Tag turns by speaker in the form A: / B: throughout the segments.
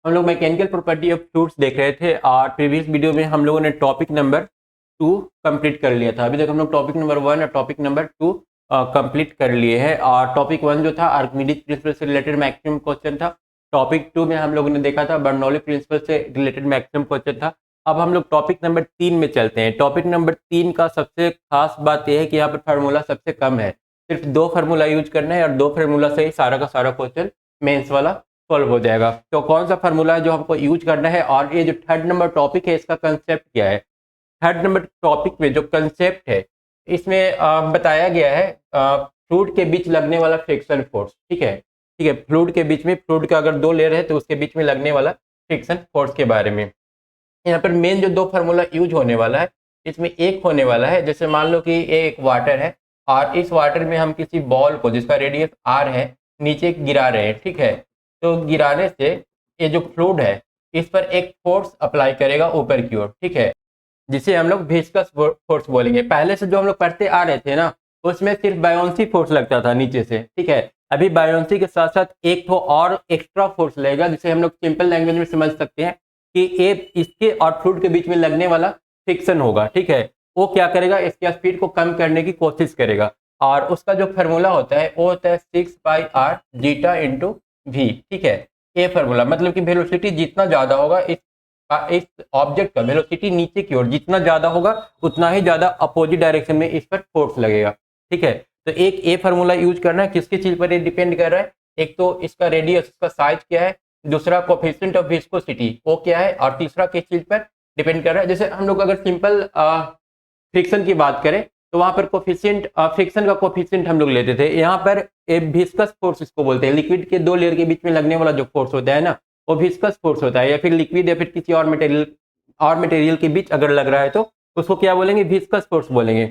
A: हम लोग mechanical property of fluids देख रहे थे और प्रीवियस वीडियो में हम लोगों ने टॉपिक नंबर 2 कंप्लीट कर लिया था। अभी तक हम लोग टॉपिक नंबर 1 और टॉपिक नंबर 2 कंप्लीट कर लिए हैं। और टॉपिक 1 जो था आर्किमिडीज प्रिंसिपल से रिलेटेड मैक्सिमम क्वेश्चन था। टॉपिक 2 में हम लोगों ने देखा था बर्नौली प्रिंसिपल से रिलेटेड मैक्सिमम क्वेश्चन था। अब हम लोग टॉपिक नंबर 3 में चलते हैं। टॉपिक नंबर 3 का सबसे खास बात यह है कि यहाँ पर फार्मूला सबसे कम है, सिर्फ 2 फार्मूला यूज करना है और 2 फार्मूला से ही सारा का सारा क्वेश्चन मेंस वाला सॉल्व हो जाएगा। तो कौन सा फार्मूला है जो हमको यूज करना है और ये जो थर्ड नंबर टॉपिक है इसका कंसेप्ट क्या है। थर्ड नंबर टॉपिक में जो कंसेप्ट है इसमें बताया गया है फ्लूइड के बीच लगने वाला फ्रिक्शन फोर्स। ठीक है, फ्लूइड के बीच में, फ्लूइड का अगर 2 लेयर है तो उसके बीच में लगने वाला फ्रिक्शन फोर्स के बारे में। यहाँ पर मेन जो 2 फार्मूला यूज होने वाला है इसमें एक होने वाला है, जैसे मान लो कि ये एक वाटर है और इस वाटर में हम किसी बॉल को जिसका रेडियस r है नीचे गिरा रहे हैं। ठीक है, तो गिराने से ये जो फ्लूइड है इस पर एक फोर्स अप्लाई करेगा ऊपर की ओर। ठीक है, जिसे हम लोग विस्कस फोर्स बोलेंगे। पहले से जो हम लोग पढ़ते आ रहे थे ना उसमें सिर्फ बायोंसी फोर्स लगता था नीचे से। ठीक है, अभी बायोंसी के साथ साथ एक तो और एक्स्ट्रा फोर्स लगेगा जिसे हम लोग सिंपल लैंग्वेज में समझ सकते हैं कि ये इसके और फ्लूइड के बीच में लगने वाला फ्रिक्शन होगा। ठीक है, वो क्या करेगा, इसके स्पीड को कम करने की कोशिश करेगा और उसका जो फार्मूला होता है वो होता है 6πr जीटा इंटू v। ठीक है, ये फार्मूला मतलब कि वेलोसिटी जितना ज्यादा होगा इस ऑब्जेक्ट का वेलोसिटी नीचे की ओर जितना ज्यादा होगा उतना ही ज्यादा अपोजिट डायरेक्शन में इस पर फोर्स लगेगा। ठीक है, तो एक ए फार्मूला यूज करना है। किसकी चीज पर ये डिपेंड कर रहा है, एक तो इसका रेडियस, इसका साइज क्या है, दूसरा कोफिशिएंट ऑफ विस्कोसिटी वो क्या है, और तीसरा किस चीज पर डिपेंड कर रहा है। जैसे हम लोग अगर सिंपल फ्रिक्शन की बात करें तो वहां पर कोफिशिएंट, फ्रिक्शन का कोफिशिएंट हम लोग लेते थे। यहाँ पर विस्कस फोर्स इसको बोलते हैं। लिक्विड के 2 लेयर के बीच में लगने वाला जो फोर्स होता है ना वो विस्कस फोर्स होता है, या फिर लिक्विड या फिर किसी और मटेरियल के बीच अगर लग रहा है तो उसको क्या बोलेंगे, विस्कस फोर्स बोलेंगे।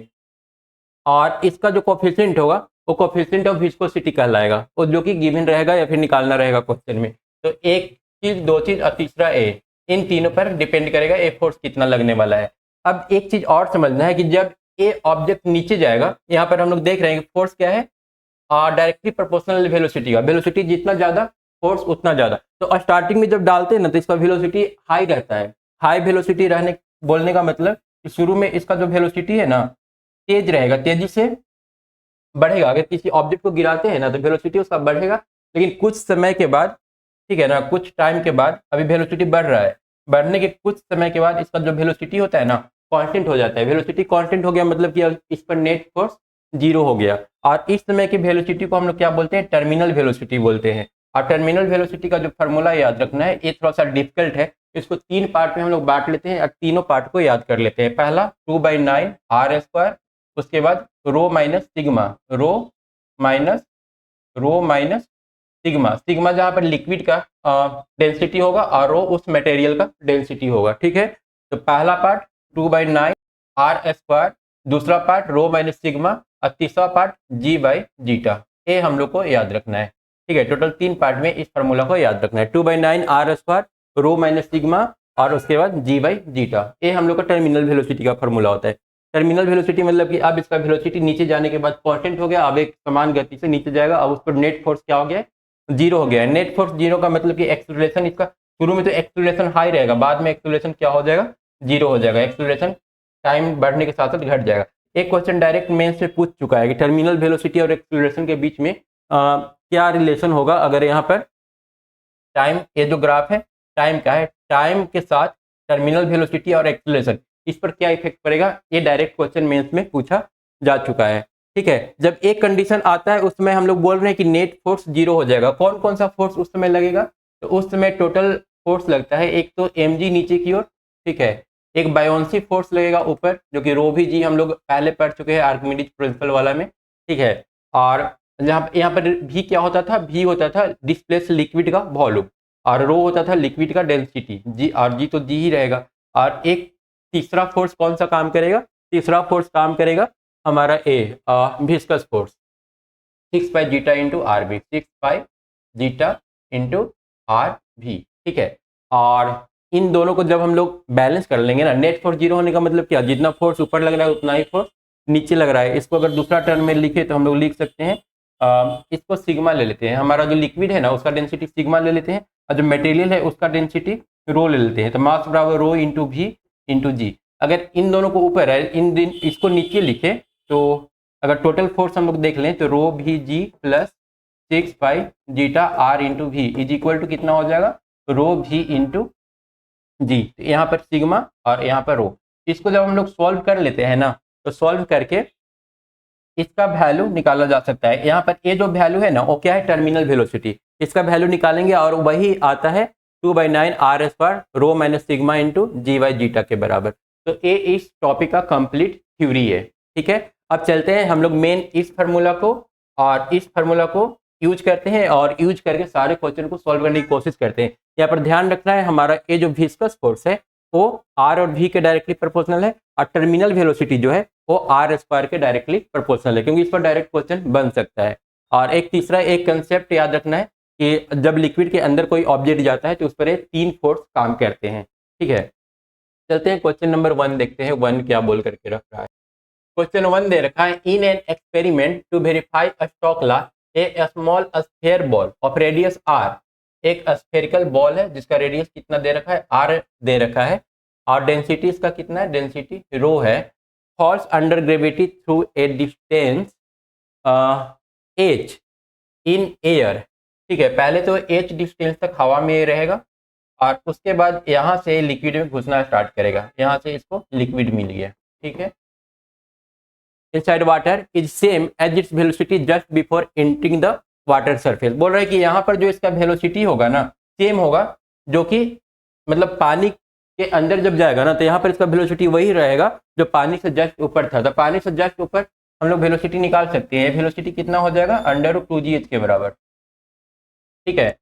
A: और इसका जो कोफिशिएंट होगा वो कोफिशिएंट ऑफ विस्कोसिटी कहलाएगा, वो जो कि गिवन रहेगा या फिर निकालना रहेगा क्वेश्चन में। तो एक चीज, 2 चीज और तीसरा ए, इन तीनों पर डिपेंड करेगा ए फोर्स कितना लगने वाला है। अब एक चीज और समझना है कि जब ए ऑब्जेक्ट नीचे जाएगा, यहाँ पर हम लोग देख रहे हैं कि फोर्स क्या है, डायरेक्टली प्रोपोर्शनल वेलोसिटी का। वेलोसिटी जितना ज्यादा फोर्स उतना ज्यादा। तो स्टार्टिंग में जब डालते हैं ना तो इसका वेलोसिटी हाई रहता है। हाई वेलोसिटी रहने बोलने का मतलब कि शुरू में इसका जो वेलोसिटी है ना तेज रहेगा, तेजी से बढ़ेगा। अगर किसी ऑब्जेक्ट को गिराते हैं ना तो वेलोसिटी उसका बढ़ेगा, लेकिन कुछ समय के बाद, ठीक है ना, कुछ टाइम के बाद, अभी वेलोसिटी बढ़ रहा है, बढ़ने के कुछ समय के बाद इसका जो वेलोसिटी होता है ना कांस्टेंट हो जाता है। वेलोसिटी कांस्टेंट हो गया मतलब कि इस पर नेट फोर्स 0 हो गया। और इस समय की वेलोसिटी को हम लोग क्या बोलते हैं, टर्मिनल वेलोसिटी बोलते हैं। और टर्मिनल वेलोसिटी का जो फार्मूला याद रखना है, ये थोड़ा सा डिफिकल्ट है। इसको 3 पार्ट में हम लोग बांट लेते हैं और तीनों पार्ट को याद कर लेते हैं। पहला 2/9 r², उसके बाद रो माइनस सिग्मा, रो माइनस सिग्मा, सिग्मा जहाँ पर लिक्विड का डेंसिटी होगा और रो उस मटेरियल का डेंसिटी होगा। ठीक है, तो पहला पार्ट 2/9 r², दूसरा पार्ट रो माइनस सिग्मा और तीसरा पार्ट g/जीटा। ये हम लोग को याद रखना है। ठीक है, टोटल 3 पार्ट में इस फार्मूला को याद रखना है। 2/9 r², रो माइनस सिग्मा और उसके बाद g/जीटा। ये हम लोग का टर्मिनल वेलोसिटी का फार्मूला होता है। टर्मिनल वेलोसिटी मतलब कि अब इसका वेलोसिटी नीचे जाने के बाद कांस्टेंट हो गया, अब एक समान गति से नीचे जाएगा, अब उस पर नेट फोर्स क्या हो गया, 0 हो गया है। नेट फोर्स 0 का मतलब कि एक्सेलरेशन इसका शुरू में तो एक्सेलरेशन हाई रहेगा, बाद में एक्सेलरेशन क्या हो जाएगा, 0 हो जाएगा। एक्सेलरेशन टाइम बढ़ने के साथ साथ घट जाएगा। एक क्वेश्चन डायरेक्ट मेंस से पूछ चुका है कि टर्मिनल वेलोसिटी और एक्सेलरेशन के बीच में क्या रिलेशन होगा अगर यहाँ पर टाइम, ये जो ग्राफ है टाइम का है, टाइम के साथ टर्मिनल वेलोसिटी और एक्सेलरेशन इस पर क्या इफेक्ट पड़ेगा, ये डायरेक्ट क्वेश्चन मेंस में पूछा जा चुका है। ठीक है, जब एक कंडीशन आता है उसमें हम लोग बोल रहे हैं कि नेट फोर्स 0 हो जाएगा। कौन कौन सा फोर्स उस समय लगेगा, तो उस समय टोटल फोर्स लगता है, एक तो mg नीचे की ओर, ठीक है, एक बायोंसी फोर्स लगेगा ऊपर जो कि रो भी जी हम लोग पहले पढ़ चुके हैं आर्किमिडीज प्रिंसिपल वाला में। ठीक है, और यहाँ पर भी क्या होता था, भी होता था डिस्प्लेस लिक्विड का वॉल्यूम और रो होता था लिक्विड का डेंसिटी, जी और जी तो जी ही रहेगा। और एक तीसरा फोर्स कौन सा काम करेगा, तीसरा फोर्स काम करेगा हमारा ए विस्कस फोर्स, 6π/जीटा इंटू आर भी, 6π/जीटा इंटू आर भी। ठीक है, और इन दोनों को जब हम लोग बैलेंस कर लेंगे ना, नेट फोर्स 0 होने का मतलब क्या, जितना फोर्स ऊपर लग रहा है उतना ही फोर्स नीचे लग रहा है। इसको अगर दूसरा टर्म में लिखे तो हम लोग लिख सकते हैं, इसको सिग्मा ले लेते हैं, हमारा जो लिक्विड है ना उसका डेंसिटी सिग्मा ले लेते हैं और जो मटेरियल है उसका डेंसिटी रो ले लेते हैं, तो मास बराबर रो इंटू वी इंटू जी। अगर इन दोनों को ऊपर है, इसको नीचे लिखे तो अगर टोटल फोर्स हम लोग देख लें तो रो भी G plus 6 by zeta R into V is equal to कितना हो जाएगा, रो भी इंटू जी। तो यहाँ पर सिग्मा और यहाँ पर रो। इसको जब हम लोग सॉल्व कर लेते हैं ना, तो सॉल्व करके इसका वैल्यू निकाला जा सकता है। यहाँ पर ये जो वैल्यू है ना वो क्या है, टर्मिनल वेलोसिटी। इसका वैल्यू निकालेंगे और वही आता है 2/9 are square rho minus sigma into g by zeta के बराबर। तो ये इस टॉपिक का कंप्लीट थ्योरी है। ठीक है, अब चलते हैं हम लोग मेन इस फार्मूला को और इस फार्मूला को यूज करते हैं और यूज करके सारे क्वेश्चन को सॉल्व करने की कोशिश करते हैं। यहाँ पर ध्यान रखना है हमारा ये जो विस्कस फोर्स है वो आर और वी के डायरेक्टली प्रोपोर्शनल है और टर्मिनल वेलोसिटी जो है वो आर स्क्वायर के डायरेक्टली प्रोपोर्शनल है, क्योंकि इस पर डायरेक्ट क्वेश्चन बन सकता है। और एक तीसरा एक कंसेप्ट याद रखना है कि जब लिक्विड के अंदर कोई ऑब्जेक्ट जाता है तो उस पर ये 3 फोर्स काम करते हैं। ठीक है, चलते हैं क्वेश्चन नंबर 1 देखते हैं 1 क्या बोल करके रख रहा है। क्वेश्चन 1 दे रखा है, in an experiment to verify a Stokes a small sphere ball of radius r. एक स्फेरिकल बॉल है जिसका रेडियस कितना दे रखा है, आर दे रखा है और डेंसिटी इसका कितना है, डेंसिटी रो है। Falls under gravity through a distance H in air. ठीक है, पहले तो एच डिस्टेंस तक हवा में रहेगा और उसके बाद यहाँ से लिक्विड में घुसना स्टार्ट करेगा। यहाँ से इसको लिक्विड मिल गया। ठीक है, inside water is same as its velocity just before entering the water surface. बोल रहा है कि यहाँ पर जो इसका वेलोसिटी होगा ना सेम होगा, जो कि मतलब पानी के अंदर जब जाएगा ना तो यहाँ पर इसका वेलोसिटी वही रहेगा जो पानी से जस्ट ऊपर था। तो पानी से जस्ट ऊपर हम लोग वेलोसिटी निकाल सकते हैं। वेलोसिटी कितना हो जाएगा, √2gh के बराबर। ठीक है,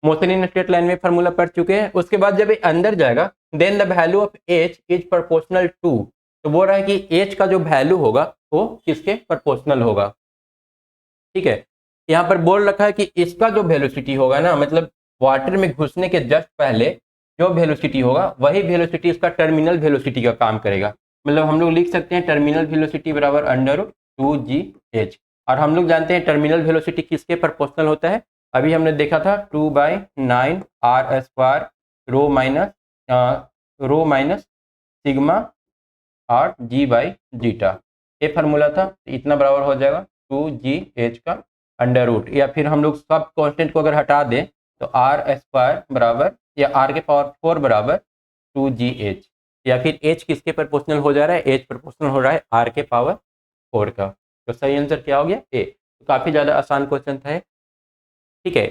A: मोशन इन स्ट्रेट लाइन में फार्मूला पढ़ चुके हैं। उसके बाद जब ये अंदर जाएगा then the value of h is proportional to. तो बोल रहा है कि एच का जो वैल्यू होगा वो किसके प्रोपोर्शनल होगा। ठीक है, यहाँ पर बोल रखा है कि इसका जो वेलोसिटी होगा ना, मतलब वाटर में घुसने के जस्ट पहले जो वेलोसिटी होगा वही वेलोसिटी इसका टर्मिनल वेलोसिटी का काम करेगा। मतलब हम लोग लिख सकते हैं टर्मिनल वेलोसिटी बराबर √2gh। और हम लोग जानते हैं टर्मिनल वेलोसिटी किसके प्रोपोर्शनल होता है, अभी हमने देखा था 2/9 are square rho minus sigma और जी बाई जीटा। ये फार्मूला था, इतना बराबर हो जाएगा 2gh का अंडर रूट। या फिर हम लोग सब कांस्टेंट को अगर हटा दें तो आर स्क्वायर बराबर या आर के पावर 4 बराबर 2gh। या फिर h किसके प्रोपोर्शनल हो जा रहा है, h प्रोपोर्शनल हो रहा है आर के पावर 4 का। तो सही आंसर क्या हो गया, ए। तो काफ़ी ज़्यादा आसान क्वेश्चन था। ठीक है,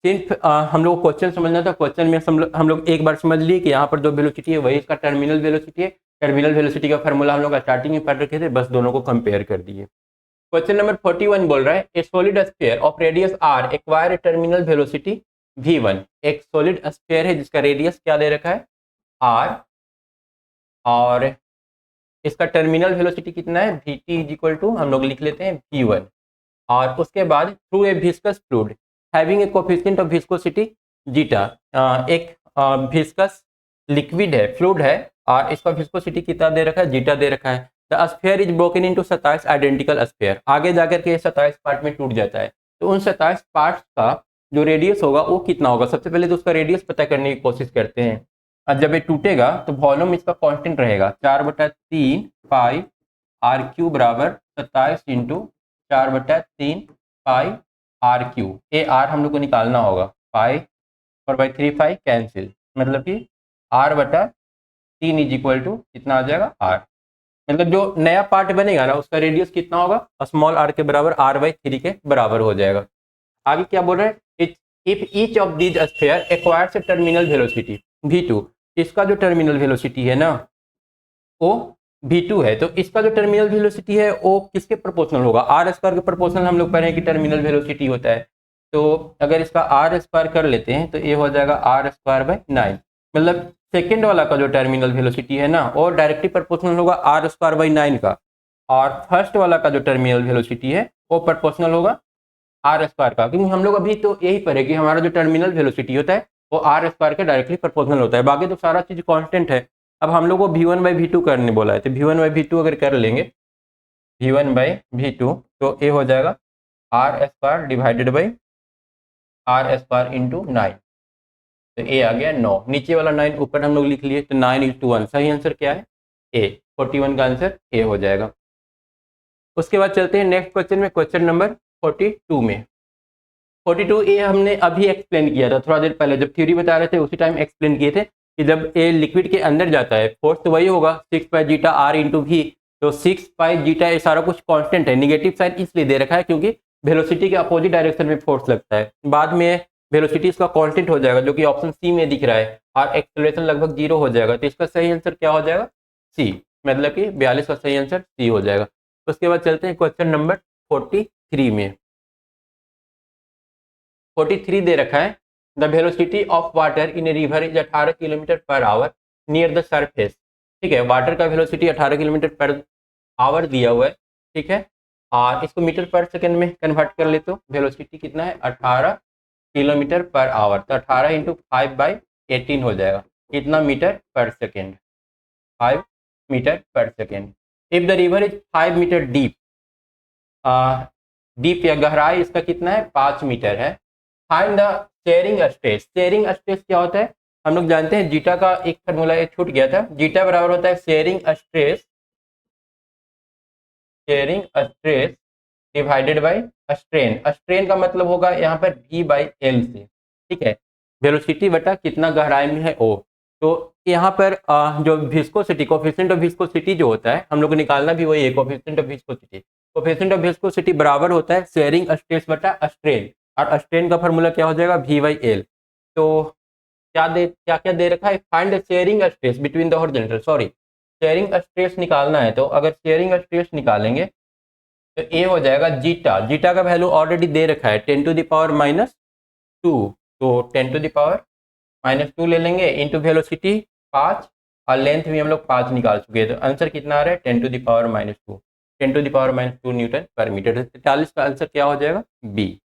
A: सिर्फ हम लोग क्वेश्चन समझना था। क्वेश्चन में हम लोग एक बार समझ लिए कि यहाँ पर जो वेलोसिटी है वही इसका टर्मिनल वेलोसिटी है। टर्मिनल वेलोसिटी का फार्मूला हम लोग स्टार्टिंग में पढ़ रखे थे, बस दोनों को कंपेयर कर दिए। क्वेश्चन नंबर 41 बोल रहा है, a solid sphere of radius R acquire a terminal velocity v1। एक सॉलिड स्फीयर है जिसका रेडियस क्या दे रखा है, r, और इसका टर्मिनल वेलोसिटी कितना है, vt इज इक्वल टू हम लोग लिख लेते हैं v1। और उसके बाद through a viscous fluid having a coefficient of viscosity zeta. एक विस्कस लिक्विड है, फ्लूइड है और इसका विस्कोसिटी कितना दे रखा है, जीटा दे रखा है। The sphere is broken into 27 identical sphere. आगे जाकर के 27 पार्ट में टूट जाता है। तो उन 27 पार्ट्स का जो रेडियस होगा वो कितना होगा, सबसे पहले तो उसका रेडियस पता करने की कोशिश करते हैं। और जब ये टूटेगा तो वॉल्यूम इसका कांस्टेंट रहेगा 4/3 पाई आर क्यू बराबर 27 into 4/3 pi R cube. A R हम लोग को निकालना होगा, पाई 4/3 पाई कैंसिल, मतलब कि r/3 इज इक्वल टू कितना आ जाएगा, r। मतलब जो नया पार्ट बनेगा ना उसका रेडियस कितना होगा, स्मॉल r के बराबर r/3 के बराबर हो जाएगा। आगे क्या बोल रहे हैं, if each of these sphere acquires A terminal velocity v2। इसका जो टर्मिनल वेलोसिटी है ना वो v2 है, तो इसका जो टर्मिनल वेलोसिटी है वो किसके प्रोपोर्शनल होगा, आर स्क्वायर के प्रोपोर्शनल। हम लोग पढ़े कि टर्मिनल वेलोसिटी होता है, तो अगर इसका आर स्क्वायर कर लेते हैं तो ये हो जाएगा r²/9। मतलब सेकेंड वाला का जो टर्मिनल वेलोसिटी है ना वो डायरेक्टली प्रोपोर्शनल होगा r²/9 का, और फर्स्ट वाला का जो टर्मिनल वेलोसिटी है वो प्रोपोर्शनल होगा r² का। क्योंकि हम लोग अभी तो यही पढ़े कि हमारा जो टर्मिनल वेलोसिटी होता है वो r² के डायरेक्टली प्रोपोर्शनल होता है, बाकी तो सारा चीज़ कांस्टेंट है। अब हम लोग को v1/v2 करने बोला है, तो v1/v2 अगर कर लेंगे v1/v2 तो ये हो जाएगा r² divided by R square into 9, तो ए आ गया 9, नीचे वाला 9 ऊपर हम लोग लिख लिए, तो 9 × 1, सही आंसर क्या है ए, 41 का आंसर ए हो जाएगा। उसके बाद चलते हैं नेक्स्ट क्वेश्चन में, क्वेश्चन नंबर 42 में। 42 ए हमने अभी एक्सप्लेन किया था, थोड़ा देर पहले जब थ्योरी बता रहे थे उसी टाइम एक्सप्लेन किए थे कि जब ए लिक्विड के अंदर जाता है फोर्स तो वही होगा 6 पाई जीटा आर इंटू वी, तो 6 पाई जीटा ये सारा कुछ कांस्टेंट है, निगेटिव साइन इसलिए दे रखा है क्योंकि वेलोसिटी के अपोजिट डायरेक्शन में फोर्स लगता है, बाद में वेलोसिटी इसका कांस्टेंट हो जाएगा जो कि ऑप्शन सी में दिख रहा है, और एक्सेलरेशन लगभग 0 हो जाएगा, तो इसका सही आंसर क्या हो जाएगा सी, मतलब कि 42 का सही आंसर सी हो जाएगा। उसके बाद चलते हैं क्वेश्चन नंबर 43 में। 43 दे रखा है the velocity of water in a river is 18 kilometre per hour near the surface. ठीक है, वाटर का वेलोसिटी 18 किलोमीटर पर आवर दिया हुआ है, ठीक है, और इसको मीटर पर सेकेंड में कन्वर्ट कर ले तो वेलोसिटी कितना है 18 किलोमीटर पर आवर, तो 18 इंटू 5/18 हो जाएगा, कितना metre per second, 5 metre per second. If the river is 5 metre deep, deep या गहराई इसका कितना है 5 मीटर है। Find the shearing stress, shearing stress क्या होता है हम लोग जानते हैं, जीटा का एक फार्मूला एक छूट गया था, जीटा बराबर होता है sharing stress, shearing stress divided by strain, strain का मतलब होगा यहाँ पर V/L से, ठीक है, वेलोसिटी बटा कितना गहराई में है ओ, तो यहाँ पर जो विस्कोसिटी कोफिशिएंट ऑफ विस्कोसिटी जो होता है हम लोग को निकालना भी वही है, coefficient of viscosity, coefficient of viscosity बराबर होता है शेयरिंग स्ट्रेस बटा स्ट्रेन, और स्ट्रेन का फार्मूला क्या हो जाएगा V/L। तो क्या क्या दे रखा है, find the shearing stress between the horizontal, sorry sharing stress निकालना है, तो अगर शेयरिंग स्ट्रेस निकालेंगे तो ए हो जाएगा जीटा, जीटा का वैल्यू ऑलरेडी दे रखा है 10⁻², तो 10⁻² ले लेंगे इंटू वेलोसिटी 5, और लेंथ भी हम लोग 5 निकाल चुके हैं, तो आंसर कितना आ रहा है 10⁻², 10⁻² न्यूटन पर मीटर, 43 का आंसर क्या हो जाएगा बी।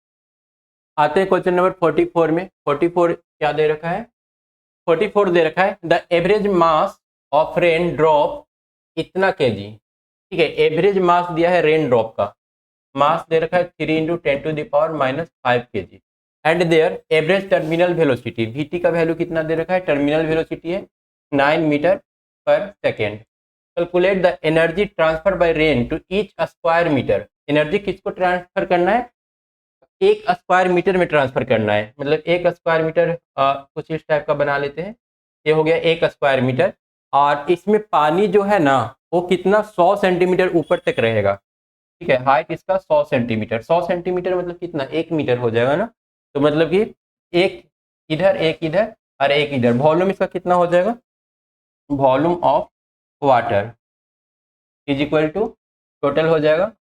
A: आते हैं क्वेश्चन नंबर 44 में। 44 क्या दे रखा है, 44 दे रखा है the average mass of rain drop इतना केजी, ठीक है, एवरेज मास दिया है रेन ड्रॉप का, मास दे रखा है 3 × 10⁻⁵ kg, and there average terminal velocity, VT का वैल्यू कितना दे रखा है, टर्मिनल वेलोसिटी है 9 metre per second. Calculate the energy transfer by rain to each square metre, energy किसको ट्रांसफर करना है, एक स्क्वायर मीटर में ट्रांसफर करना है, मतलब एक स्क्वायर मीटर कुछ इस टाइप का बना लेते हैं, ये हो गया एक स्क्वायर मीटर, और इसमें पानी जो है ना वो कितना 100 सेंटीमीटर ऊपर तक रहेगा, ठीक है, हाइट इसका 100 सेंटीमीटर, 100 सेंटीमीटर मतलब कितना 1 मीटर हो जाएगा ना, तो मतलब कि एक इधर और एक इधर, वॉल्यूम इसका कितना हो जाएगा, volume of water is equal to total हो जाएगा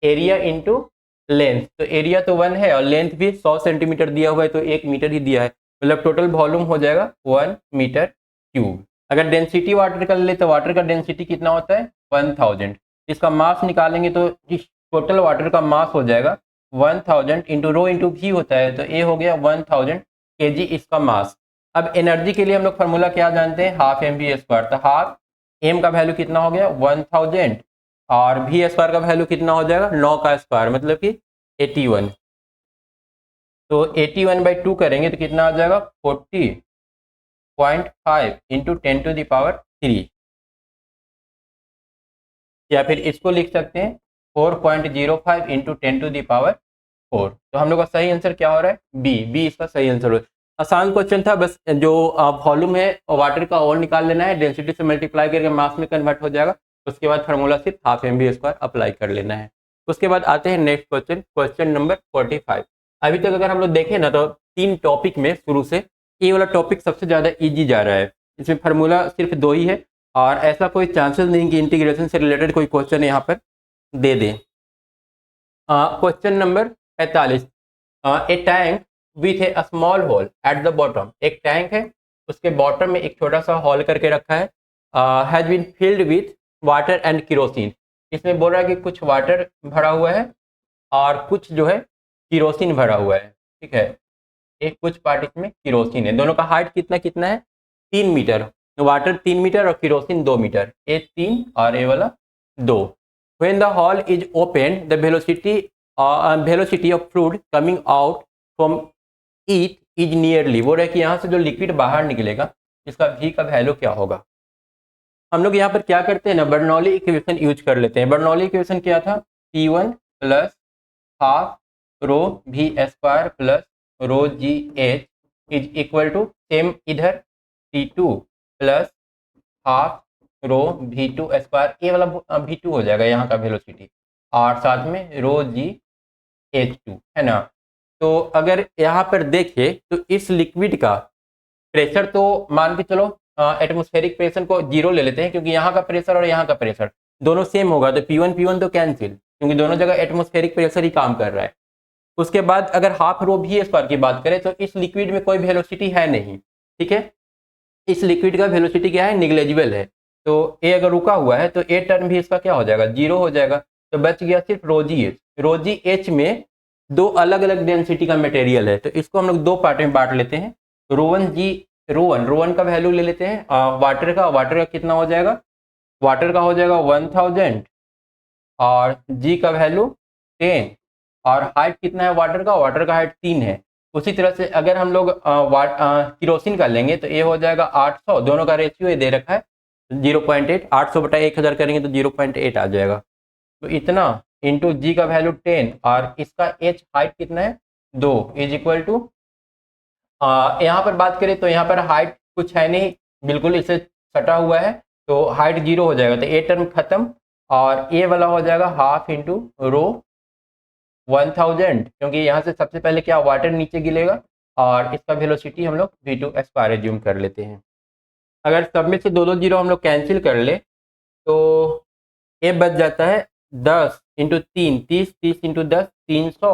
A: एरिया इंटू लेंथ, तो एरिया तो 1 है और लेंथ भी 100 सेंटीमीटर दिया हुआ है, तो 1 मीटर ही दिया है, मतलब टोटल वॉल्यूम हो जाएगा 1 मीटर क्यूब। अगर डेंसिटी वाटर का ले तो वाटर का डेंसिटी कितना होता है 1000, इसका मास निकालेंगे तो टोटल वाटर का मास हो जाएगा 1000 इंटू रो इंटू भी होता है, तो ए हो गया 1000 kg इसका मास। अब एनर्जी के लिए हम लोग फार्मूला क्या जानते हैं, हाफ mv², तो हाफ एम का वैल्यू कितना हो गया 1000, और वी स्क्वायर का वैल्यू कितना हो जाएगा 9 का स्क्वायर मतलब कि 81, तो 81/2 करेंगे तो कितना आ जाएगा 40.5 इंटू 10⁻3, या फिर इसको लिख सकते हैं 4.05 इंटू 10⁻4, तो हम लोग का सही आंसर क्या हो रहा है बी इसका सही आंसर हो। आसान क्वेश्चन था, बस जो वॉल्यूम है वाटर का और निकाल लेना है, डेंसिटी से मल्टीप्लाई करके मास में कन्वर्ट हो जाएगा, उसके बाद फार्मूला सिर्फ हाफ mv² अप्लाई कर लेना है। उसके बाद आते हैं नेक्स्ट क्वेश्चन, क्वेश्चन नंबर 45। अभी तक अगर हम लोग देखें ना तो 3 टॉपिक में शुरू से ये वाला टॉपिक सबसे ज़्यादा इजी जा रहा है, इसमें फार्मूला सिर्फ 2 ही है, और ऐसा कोई चांसेस नहीं कि इंटीग्रेशन से रिलेटेड कोई क्वेश्चन यहाँ पर दे दें। Question number 45, a tank with a small hole at the bottom, एक टैंक है उसके बॉटम में एक छोटा सा हॉल करके रखा है, has been filled with water and kerosene, इसमें बोल रहा है कि कुछ वाटर भरा हुआ है और कुछ जो है किरोसिन भरा हुआ है, ठीक है, एक कुछ पार्ट इसमें किरोसिन है, दोनों का हाइट कितना कितना है 3 मीटर, वाटर 3 मीटर और किरोसिन 2 मीटर, ए 3 और ए वाला 2। When the hall is open the velocity velocity of fluid coming out from it is nearly, बोल रहे हैं कि यहाँ से जो लिक्विड बाहर निकलेगा इसका v का वैल्यू क्या होगा। हम लोग यहाँ पर क्या करते हैं ना, बर्नौली इक्वेशन यूज कर लेते हैं। बर्नौली इक्वेशन क्या था, P1 plus half rho V square plus rho G H is equal to same इधर T2 प्लस हाफ रो V2 स्क्वायर, ये वाला V2 हो जाएगा यहाँ का वेलोसिटी, और साथ में रो जी H2 है ना। तो अगर यहाँ पर देखें तो इस लिक्विड का प्रेशर तो मान के चलो एटमॉस्फेरिक प्रेशर को जीरो ले लेते हैं, क्योंकि यहाँ का प्रेशर और यहाँ का प्रेशर दोनों सेम होगा, तो P1 तो कैंसिल, क्योंकि दोनों जगह एटमॉस्फेरिक प्रेशर ही काम कर रहा है। उसके बाद अगर हाफ रो भी स्क्वायर की बात करें तो इस लिक्विड में कोई वेलोसिटी है नहीं, ठीक है, इस लिक्विड का वेलोसिटी क्या है, निग्लेजिबल है। तो ए अगर रुका हुआ है तो ए टर्म भी इसका क्या हो जाएगा, जीरो हो जाएगा। तो बच गया सिर्फ रोजी एच। रोजी एच में दो अलग अलग डेंसिटी का मटेरियल है, तो इसको हम लोग दो पार्ट में बांट लेते हैं। रो वन का वैल्यू ले लेते हैं, वाटर का कितना हो जाएगा, वाटर का हो जाएगा 1000 और जी का वैल्यू 10, और हाइट कितना है वाटर का हाइट 3 है। उसी तरह से अगर हम लोग किरोसिन का लेंगे तो ये हो जाएगा 800, दोनों का रेशियो ये दे रखा है 0.8, 800 बटा 1000 करेंगे तो 0.8 आ जाएगा। तो इतना इंटू जी का वैल्यू 10 और इसका एच हाइट कितना है 2 इज इक्वल टू, यहाँ पर बात करें तो यहाँ पर हाइट कुछ है नहीं, बिल्कुल इसे सटा हुआ है, तो हाइट 0 हो जाएगा, तो ए टर्म खत्म, और ए वाला हो जाएगा हाफ इंटू रो 1000, क्योंकि यहाँ से सबसे पहले क्या वाटर नीचे गिरेगा, और इसका वेलोसिटी हम लोग V2 स्क्वायर एज्यूम कर लेते हैं। अगर सब में से दो दो जीरो हम लोग कैंसिल कर ले तो ए बच जाता है 10 इंटू 3, 30, 30 इंटू 10 300,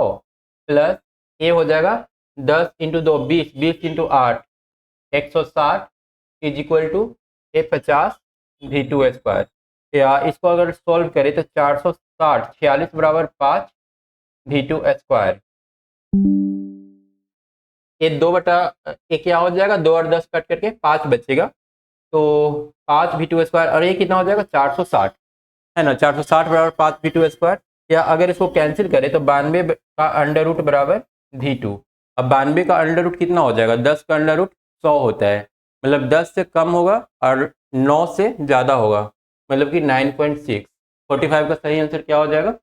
A: प्लस ए हो जाएगा 10 into 2 20, 20 into 8 160 is equal to A 50 V2 square. या इसको अगर सॉल्व करें तो 460 46 बराबर 5 V2 स्क्वायर। ये 2 बटा ये क्या हो जाएगा, 2 और 10 कट करके 5 बचेगा, तो 5 V2 स्क्वायर, और ये कितना हो जाएगा 460 है ना, 460 बराबर 5 V2 स्क्वायर। या अगर इसको कैंसिल करें तो 92 का अंडर रूट बराबर V2। अब 92 का अंडर रूट कितना हो जाएगा, 10 का अंडर रूट 100 होता है, मतलब 10 से कम होगा और 9 से ज़्यादा होगा, मतलब कि 9.6। 45 का सही आंसर क्या हो जाएगा,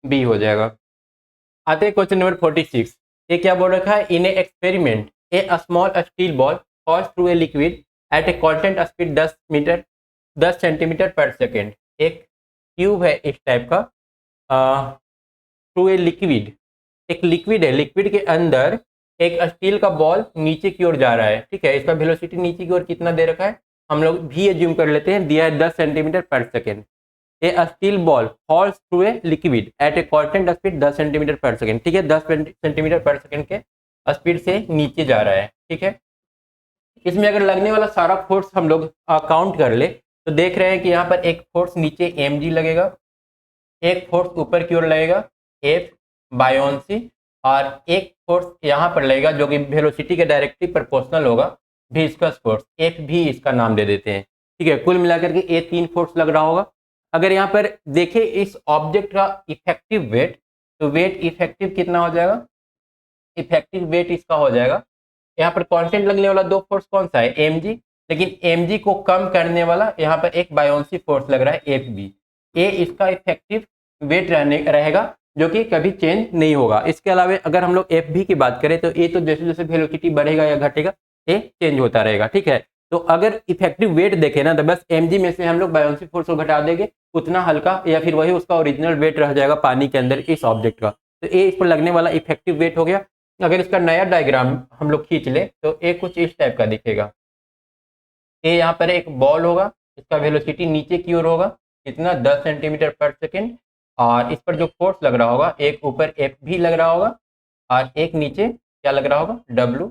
A: बी हो जाएगा। आते हैं क्वेश्चन नंबर 46। ये क्या बोल रखा है, in a experiment a small steel ball pass through a liquid at a constant speed 10 centimetre per second. एक ट्यूब है इस टाइप का, थ्रू ए लिक्विड, एक लिक्विड है, लिक्विड के अंदर एक स्टील का बॉल नीचे की ओर जा रहा है, ठीक है, इसका वेलोसिटी नीचे की ओर कितना दे रखा है, हम लोग भी एज्यूम कर लेते हैं, दिया है 10 centimetre per second. A steel ball falls through a liquid at a constant speed 10 centimetre per second, ठीक है, 10 सेंटीमीटर पर सेकेंड के स्पीड से नीचे जा रहा है, ठीक है। इसमें अगर लगने वाला सारा फोर्स हम लोग काउंट कर ले तो देख रहे हैं कि यहाँ पर एक फोर्स नीचे mg लगेगा, एक फोर्स ऊपर की ओर लगेगा F बायोन्सी, और एक फोर्स यहाँ पर लगेगा जो कि वेलोसिटी के डायरेक्टली प्रोपोर्शनल होगा, विस्कस फोर्स, F भी इसका नाम दे देते हैं, ठीक है। कुल मिलाकर के ये 3 फोर्स लग रहा होगा। अगर यहाँ पर देखें इस ऑब्जेक्ट का इफेक्टिव वेट, तो वेट इफेक्टिव कितना हो जाएगा, इफेक्टिव वेट इसका हो जाएगा, यहाँ पर कांस्टेंट लगने वाला 2 फोर्स कौन सा है, mg, लेकिन mg को कम करने वाला यहाँ पर एक बायोन्सी फोर्स लग रहा है Fb। ए इसका इफेक्टिव वेट रहेगा जो कि कभी चेंज नहीं होगा। इसके अलावा अगर हम लोग Fb की बात करें तो ए तो जैसे जैसे वेलोसिटी बढ़ेगा या घटेगा ए चेंज होता रहेगा, ठीक है। तो अगर इफेक्टिव वेट देखें ना तो बस mg में से हम लोग बायोन्सी फोर्स को घटा देंगे, उतना हल्का या फिर वही उसका ओरिजिनल वेट रह जाएगा पानी के अंदर इस ऑब्जेक्ट का, तो ए इस पर लगने वाला इफेक्टिव वेट हो गया। अगर इसका नया डायग्राम हम लोग खींच ले तो ए कुछ इस टाइप का दिखेगा। ए यहाँ पर एक बॉल होगा, इसका वेलोसिटी नीचे की ओर होगा, कितना 10 सेंटीमीटर पर सेकेंड, और इस पर जो फोर्स लग रहा होगा एक ऊपर एफ भी लग रहा होगा और एक नीचे क्या लग रहा होगा, डब्ल्यू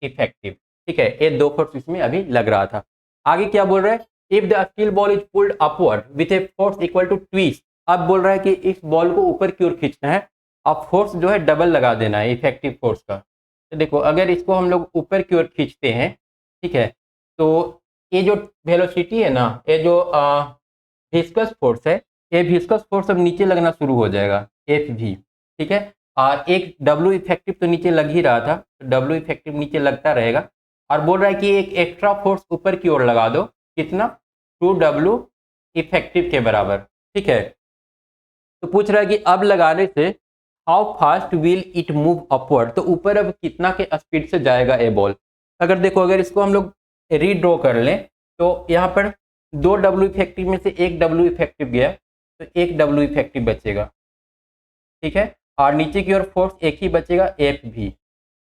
A: इफेक्टिव, ठीक है। ये 2 फोर्स इसमें अभी लग रहा था। आगे क्या बोल रहा है, if the steel ball is pulled upward with a force equal to twice. अब बोल रहा है कि इस बॉल को ऊपर की ओर खींचना है, अब फोर्स जो है डबल लगा देना है इफेक्टिव फोर्स का। तो देखो अगर इसको हम लोग ऊपर की ओर खींचते हैं, ठीक है, तो ये जो वेलोसिटी है ना, ये जो विस्कस फोर्स है, ये विस्कस फोर्स अब नीचे लगना शुरू हो जाएगा, एफ भी, ठीक है। और एक डब्ल्यू इफेक्टिव तो नीचे लग ही रहा था, तो डब्ल्यू इफेक्टिव नीचे लगता रहेगा। और बोल रहा है कि एक एक्स्ट्रा फोर्स ऊपर की ओर लगा दो, कितना, 2W इफेक्टिव के बराबर। ठीक है, तो पूछ रहा है कि अब लगाने से how fast will it move upward, तो ऊपर अब कितना के स्पीड से जाएगा ए बॉल। अगर देखो, अगर इसको हम लोग रीड्रॉ कर लें तो यहाँ पर 2W इफेक्टिव में से एक डब्ल्यू इफेक्टिव गया, तो एक डब्ल्यू इफेक्टिव बचेगा। ठीक है, और नीचे की ओर फोर्स एक ही बचेगा, एफ भी।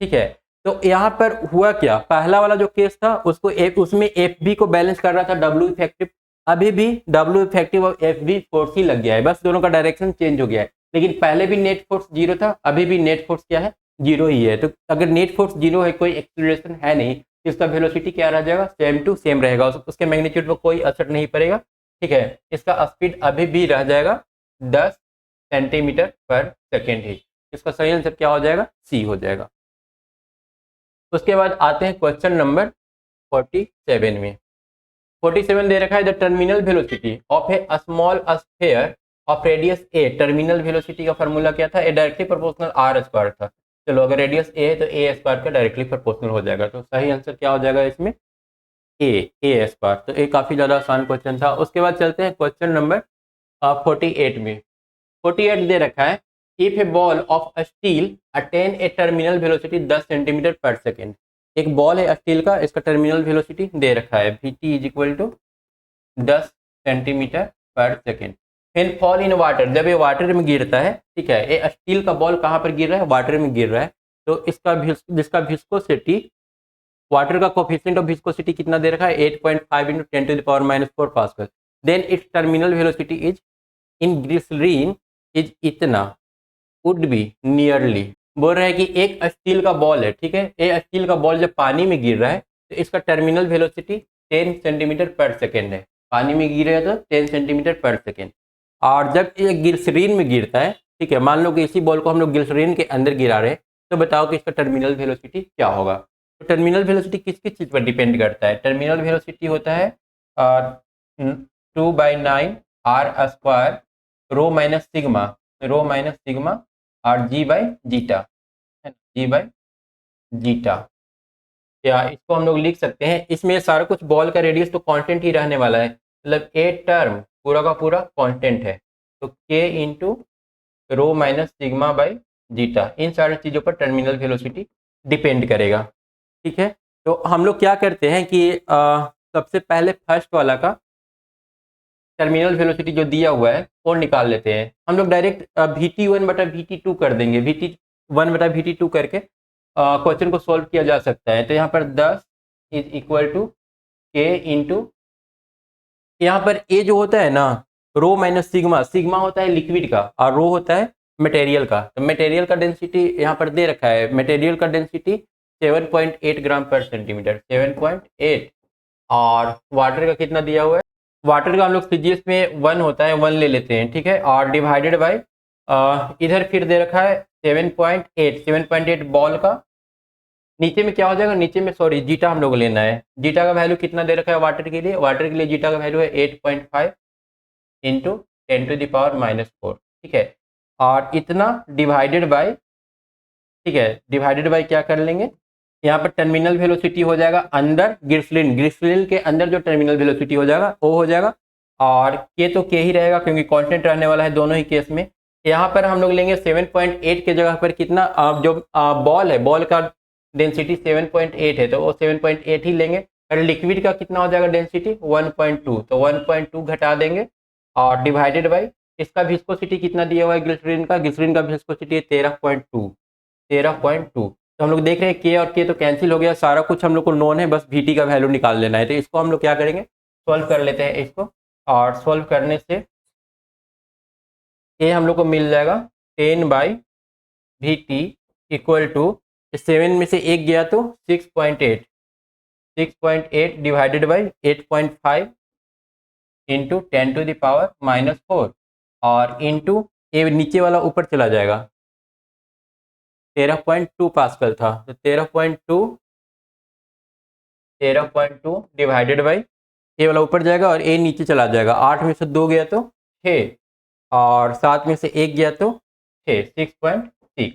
A: ठीक है, तो यहाँ पर हुआ क्या, पहला वाला जो केस था उसको उसमें एफ बी को बैलेंस कर रहा था डब्ल्यू इफेक्टिव, अभी भी डब्ल्यू इफेक्टिव और एफ बी फोर्स ही लग गया है, बस दोनों का डायरेक्शन चेंज हो गया है। लेकिन पहले भी नेट फोर्स जीरो था, अभी भी नेट फोर्स क्या है, जीरो ही है। तो अगर नेट फोर्स जीरो है, कोई एक्सीलरेशन है नहीं, तो इसका वेलोसिटी क्या रह जाएगा, सेम टू सेम रहेगा, उसके मैग्नीट्यूड पर कोई असर नहीं पड़ेगा। ठीक है, इसका स्पीड अभी भी रह जाएगा 10 सेंटीमीटर पर सेकेंड ही। इसका सही आंसर क्या हो जाएगा, सी हो जाएगा। उसके बाद आते हैं क्वेश्चन नंबर 47 में। 47 दे रखा है, the terminal velocity of A small sphere of radius A. Terminal velocity का फॉर्मूला क्या था, ए डायरेक्टली प्रोपोर्शनल आर स्क्वायर था। चलो, अगर रेडियस ए है तो ए स्क्वायर का डायरेक्टली प्रोपोर्शनल हो जाएगा, तो सही आंसर क्या हो जाएगा इसमें, ए स्क्वायर। तो ये काफी ज्यादा आसान क्वेश्चन था। उसके बाद चलते हैं क्वेश्चन नंबर 48 में। 48 दे रखा है, if a ball of steel attain a terminal velocity 10 centimetre per second. एक बॉल है स्टील का, इसका टर्मिनल वेलोसिटी दे रखा है Vt is equal to 10 centimetre per second. फिर फॉल इन वाटर, जब ये वाटर में गिरता है, ठीक है, ये स्टील का बॉल कहाँ पर गिर रहा है, वाटर में गिर रहा है, तो इसका जिसका विस्कोसिटी, वाटर का कोफिशिएंट ऑफ विस्कोसिटी कितना दे रखा है, 8.5 इंटू 10⁻⁴ pascal. Then its terminal velocity is in glycerine is इतना, वुड बी नियरली। बोल रहा है कि एक स्टील का बॉल है, ठीक है, ये स्टील का बॉल जब पानी में गिर रहा है तो इसका terminal velocity 10 centimetre per second है, पानी में गिर रहा है तो 10 सेंटीमीटर पर सेकेंड। और जब ये ग्लिसरीन में गिरता है, ठीक है, मान लो कि इसी बॉल को हम लोग ग्लिसरीन के अंदर गिरा रहे हैं, तो बताओ कि इसका टर्मिनल वेलोसिटी क्या होगा। तो टर्मिनल वेलोसिटी किस किस चीज़ पर डिपेंड करता है, टर्मिनल वेलोसिटी होता है 2/9 are square rho minus sigma और जी बाई जीटा, है ना, जी बाई जीटा। या इसको हम लोग लिख सकते हैं, इसमें सारा कुछ बॉल का रेडियस तो कांस्टेंट ही रहने वाला है, मतलब ए टर्म पूरा का पूरा कांस्टेंट है, तो K into rho minus sigma by zeta, इन सारी चीज़ों पर टर्मिनल वेलोसिटी डिपेंड करेगा। ठीक है, तो हम लोग क्या करते हैं कि सबसे पहले फर्स्ट वाला का टर्मिनल वेलोसिटी जो दिया हुआ है वो निकाल लेते हैं। हम लोग डायरेक्ट Vt1/Vt2 कर देंगे, Vt1/Vt2 करके क्वेश्चन को सॉल्व किया जा सकता है। तो यहाँ पर 10 इज इक्वल टू के इंटू, यहाँ पर ए जो होता है ना, रो माइनस सिग्मा, सिग्मा होता है लिक्विड का और रो होता है मटेरियल का। तो मटेरियल का डेंसिटी यहाँ पर दे रखा है, मटेरियल का डेंसिटी 7.8 ग्राम पर सेंटीमीटर, 7.8, और वाटर का कितना दिया हुआ है, वाटर का हम लोग सीजीएस में 1 होता है, 1 ले लेते हैं, ठीक है, और डिवाइडेड बाय इधर फिर दे रखा है 7.8 बॉल का, नीचे में क्या हो जाएगा, नीचे में सॉरी जीटा हम लोग लेना है, जीटा का वैल्यू कितना दे रखा है वाटर के लिए, वाटर के लिए जीटा का वैल्यू है 8.5 इंटू 10⁻⁴, ठीक है, और इतना डिवाइडेड बाय, ठीक है, डिवाइडेड बाय क्या कर लेंगे, यहाँ पर टर्मिनल वेलोसिटी हो जाएगा अंदर ग्लिसरीन के अंदर जो टर्मिनल वेलोसिटी हो जाएगा वो हो जाएगा, और के तो के ही रहेगा क्योंकि कांस्टेंट रहने वाला है दोनों ही केस में। यहाँ पर हम लोग लेंगे 7.8 के जगह पर कितना, जो बॉल है, बॉल का डेंसिटी 7.8 है तो वो 7.8 ही लेंगे, और लिक्विड का कितना हो जाएगा डेंसिटी 1.2, तो 1.2 घटा देंगे और डिवाइडेड बाई इसका विस्कोसिटी कितना दिया हुआ है ग्लिसरीन का विस्कोसिटी है 13.2। तो हम लोग देख रहे हैं के और के तो कैंसिल हो गया, सारा कुछ हम लोग को नोन है, बस Vt का वैल्यू निकाल लेना है। तो इसको हम लोग क्या करेंगे, सॉल्व कर लेते हैं इसको, और सॉल्व करने से ये हम लोग को मिल जाएगा 10/Vt इक्वल टू 7 में से 1 गया तो 6.8 डिवाइडेड बाई 8.5 इंटू 10⁻⁴, और इंटू ये नीचे वाला ऊपर चला जाएगा, 13.2 पास्कल था, तो 13.2 डिवाइडेड बाई ए वाला ऊपर जाएगा और ए नीचे चला जाएगा, 8 में से 2 गया तो 6, और 7 में से 1 गया तो 6.6।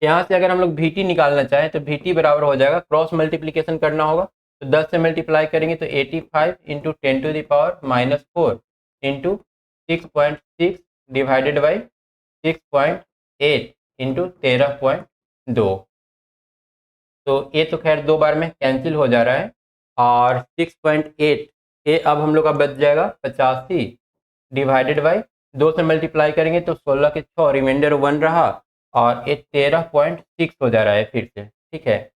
A: यहाँ से अगर हम लोग वी टी निकालना चाहें तो वी टी बराबर हो जाएगा, क्रॉस मल्टीप्लीकेशन करना होगा तो 10 से मल्टीप्लाई करेंगे तो 85 into 10⁻⁻4 into 6.6 divided by 6.8 into 13.2। तो ये तो खैर दो बार में कैंसिल हो जा रहा है और 6.8 ये अब हम लोग का बच जाएगा 85 डिवाइडेड बाई 2 से मल्टीप्लाई करेंगे तो 16 के 6 रिमाइंडर 1 रहा और ये 13.6 हो जा रहा है फिर से, ठीक है।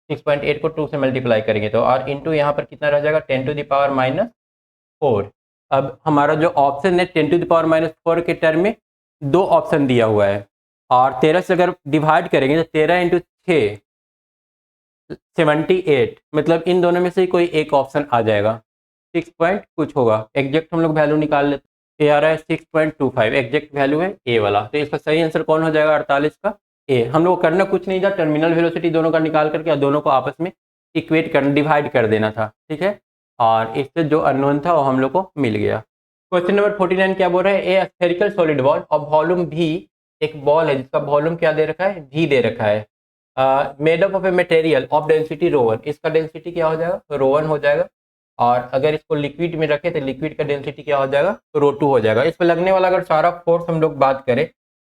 A: 6.8 को 2 से मल्टीप्लाई करेंगे तो और इंटू यहाँ पर कितना रह जाएगा 10⁻⁻4। अब हमारा जो ऑप्शन है 10⁻⁻4 के टर्म में दो ऑप्शन दिया हुआ है और 13 से अगर डिवाइड करेंगे तो 13 इंटू 6 78, मतलब इन दोनों में से कोई एक ऑप्शन आ जाएगा। 6 पॉइंट कुछ होगा, एग्जैक्ट हम लोग वैल्यू निकाल लेते हैं। ए आ रहा है 6.25, एग्जैक्ट वैल्यू है ए वाला, तो इसका सही आंसर कौन हो जाएगा 48 का ए। हम लोग करना कुछ नहीं था, टर्मिनल वेलोसिटी दोनों का निकाल करके दोनों को आपस में इक्वेट कर डिवाइड कर देना था, ठीक है। और इससे जो अननोन था वो हम लोग को मिल गया। क्वेश्चन नंबर 49 क्या बोल रहा है, ए spherical solid ball of volume भी, एक बॉल है जिसका वॉल्यूम क्या दे रखा है भी दे रखा है, made up of a material of density ρ1, इसका डेंसिटी क्या हो जाएगा ρ1 हो जाएगा। और अगर इसको लिक्विड में रखें तो लिक्विड का डेंसिटी क्या हो जाएगा ρ2 हो जाएगा। इस पर लगने वाला अगर सारा फोर्स हम लोग बात करें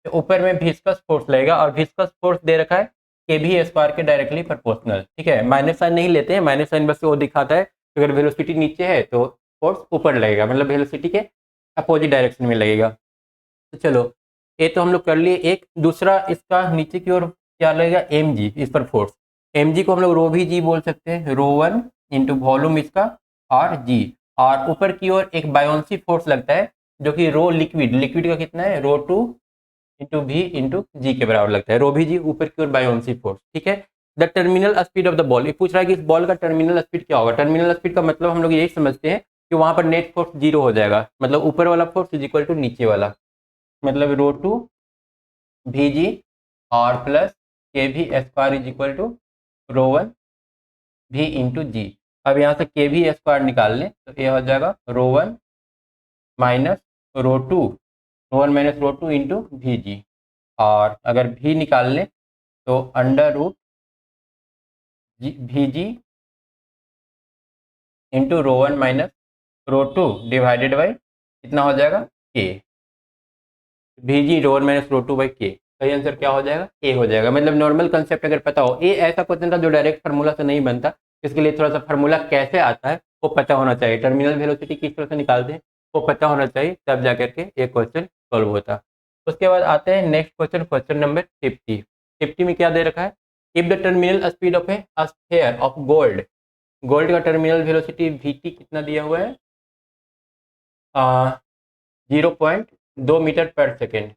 A: तो ऊपर में विस्कस फोर्स लगेगा और विस्कस फोर्स दे रखा है kV² के डायरेक्टली प्रोपोर्शनल, ठीक है। माइनस साइन नहीं लेते हैं, माइनस साइन बस वो दिखाता है अगर वेलोसिटी नीचे है तो फोर्स ऊपर लगेगा, मतलब वेलोसिटी के अपोजिट डायरेक्शन में लगेगा। तो चलो ये तो हम लोग कर लिए। एक दूसरा इसका नीचे की ओर क्या लगेगा mg, इस पर फोर्स mg को हम लोग रो भी जी बोल सकते हैं, ρ1 इंटू वॉल्यूम इसका और g, और ऊपर की ओर एक बायोन्सी फोर्स लगता है जो कि रो लिक्विड का कितना है ρ2 इंटू वी इंटू जी के बराबर लगता है, रो भी जी ऊपर की ओर बायोन्सी फोर्स, ठीक है। The terminal speed of the ball, ये पूछ रहा है कि इस बॉल का टर्मिनल स्पीड क्या होगा। टर्मिनल स्पीड का मतलब हम लोग यही समझते हैं कि वहां पर नेट फोर्स 0 हो जाएगा, मतलब ऊपर वाला फोर्स इज इक्वल टू नीचे वाला, मतलब ρ2 vg और plus kV² is equal to ρ1 v into G. अब यहाँ से kV² निकाल लें तो ये हो जाएगा ρ1 माइनस ρ2 इंटू vg, और अगर v निकाल लें तो under root vg into ρ1 minus ρ2 divided by कितना हो जाएगा k, vg ρ1 minus ρ2 by k। सही आंसर क्या हो जाएगा ए हो जाएगा। मतलब नॉर्मल कंसेप्ट अगर पता हो, ये ऐसा क्वेश्चन था जो डायरेक्ट फार्मूला से नहीं बनता, इसके लिए थोड़ा सा फार्मूला कैसे आता है वो पता होना चाहिए, टर्मिनल वेलोसिटी किस तरह से निकालते हैं वो पता होना चाहिए, तब जा करके ये क्वेश्चन सॉल्व होता। उसके बाद आते हैं नेक्स्ट क्वेश्चन, क्वेश्चन नंबर 50 में क्या दे रखा है, if the terminal speed of A sphere of gold, gold का टर्मिनल वेलोसिटी वीटी कितना दिया हुआ है 0.2 मीटर पर सेकेंड,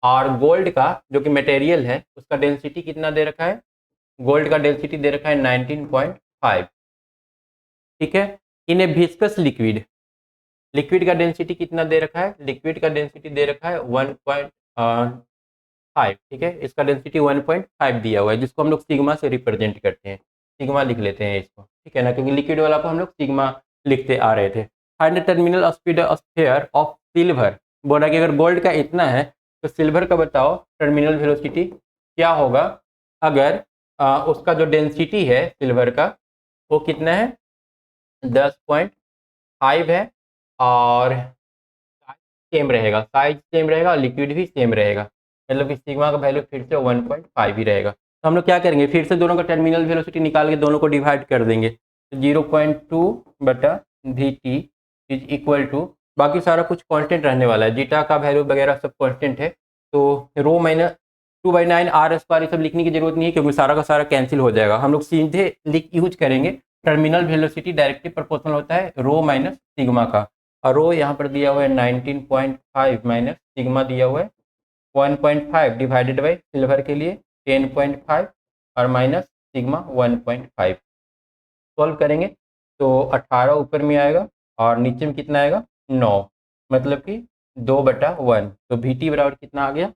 A: और गोल्ड का जो कि मटेरियल है उसका डेंसिटी कितना दे रखा है, गोल्ड का डेंसिटी दे रखा है 19.5, ठीक है। In A viscous liquid, liquid का डेंसिटी कितना दे रखा है, लिक्विड का डेंसिटी दे रखा है 1.5, ठीक है। इसका डेंसिटी 1.5 दिया हुआ है जिसको हम लोग सिग्मा से रिप्रेजेंट करते हैं, सिग्मा लिख लेते हैं इसको, ठीक है ना, क्योंकि लिक्विड वाला को हम लोग सिग्मा लिखते आ रहे थे। Find the terminal speed of sphere of silver, बोला कि अगर गोल्ड का इतना है तो सिल्वर का बताओ टर्मिनल वेलोसिटी क्या होगा अगर उसका जो डेंसिटी है सिल्वर का वो कितना है 10.5 है, और सेम रहेगा, साइज सेम रहेगा और लिक्विड भी सेम रहेगा, मतलब कि सिग्मा का वैल्यू फिर से 1.5 ही रहेगा। तो हम लोग क्या करेंगे, फिर से दोनों का टर्मिनल वेलोसिटी निकाल के दोनों को डिवाइड कर देंगे, तो 0.2/VT इज इक्वल टू, बाकी सारा कुछ कांस्टेंट रहने वाला है, जीटा का वैल्यू वगैरह सब कांस्टेंट है, तो रो माइनस 2/9 r² ये सब लिखने की जरूरत नहीं है क्योंकि सारा का सारा कैंसिल हो जाएगा। हम लोग सीधे यूज करेंगे टर्मिनल वेलोसिटी डायरेक्टली प्रोपोर्शनल होता है रो माइनस सिग्मा का, और रो यहाँ पर दिया हुआ है 19.5 माइनस सिग्मा दिया हुआ है 1.5 डिवाइडेड बाई सिल्वर के लिए 10.5 और माइनस सिग्मा 1.5। सॉल्व करेंगे तो 18 ऊपर में आएगा और नीचे में कितना आएगा 9, मतलब कि 2/1, तो VT बराबर कितना आ गया,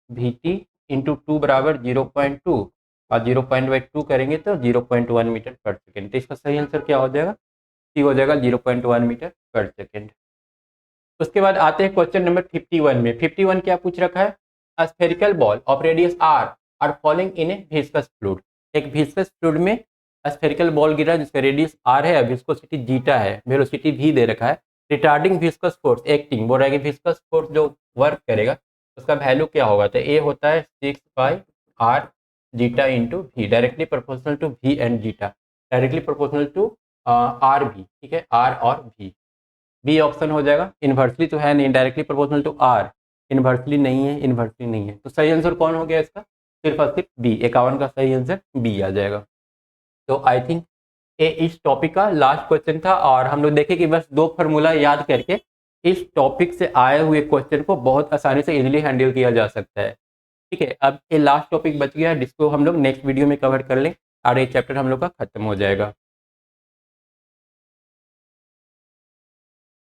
A: VT इंटू 2 बराबर 0.2 और 0.2 करेंगे तो 0.1 मीटर पर सेकेंड। तो इसका सही आंसर क्या हो जाएगा, सी हो जाएगा 0.1 मीटर पर सेकेंड। उसके बाद आते हैं क्वेश्चन नंबर 51 में। 51 क्या पूछ रखा है, a spherical ball of radius r are falling in a viscous fluid। एक viscous fluid में spherical ball गिरा जिसका रेडियस r है, विस्कोसिटी जीटा है, वेलोसिटी v दे रखा है। रिटार्डिंग viscous force एक्टिंग, बोल रहा है कि viscous force जो वर्क करेगा उसका वैल्यू क्या होगा, तो a होता है 6/r zeta into v, directly proportional to v and zeta, directly proportional to R भी, ठीक है, आर और v। बी ऑप्शन हो जाएगा। इन्वर्सली तो है नहीं, directly proportional to R, inversely नहीं है, इन्वर्सली नहीं है, तो सही आंसर कौन हो गया इसका, सिर्फ और सिर्फ बी। 51 का सही आंसर बी आ जाएगा। तो आई थिंक ये इस टॉपिक का लास्ट क्वेश्चन था, और हम लोग देखें कि बस 2 फार्मूला याद करके इस टॉपिक से आए हुए क्वेश्चन को बहुत आसानी से इजीली हैंडल किया जा सकता है। ठीक है, अब ये लास्ट टॉपिक बच गया है जिसको हम लोग नेक्स्ट वीडियो में कवर कर लें और ये चैप्टर हम लोग का खत्म हो जाएगा।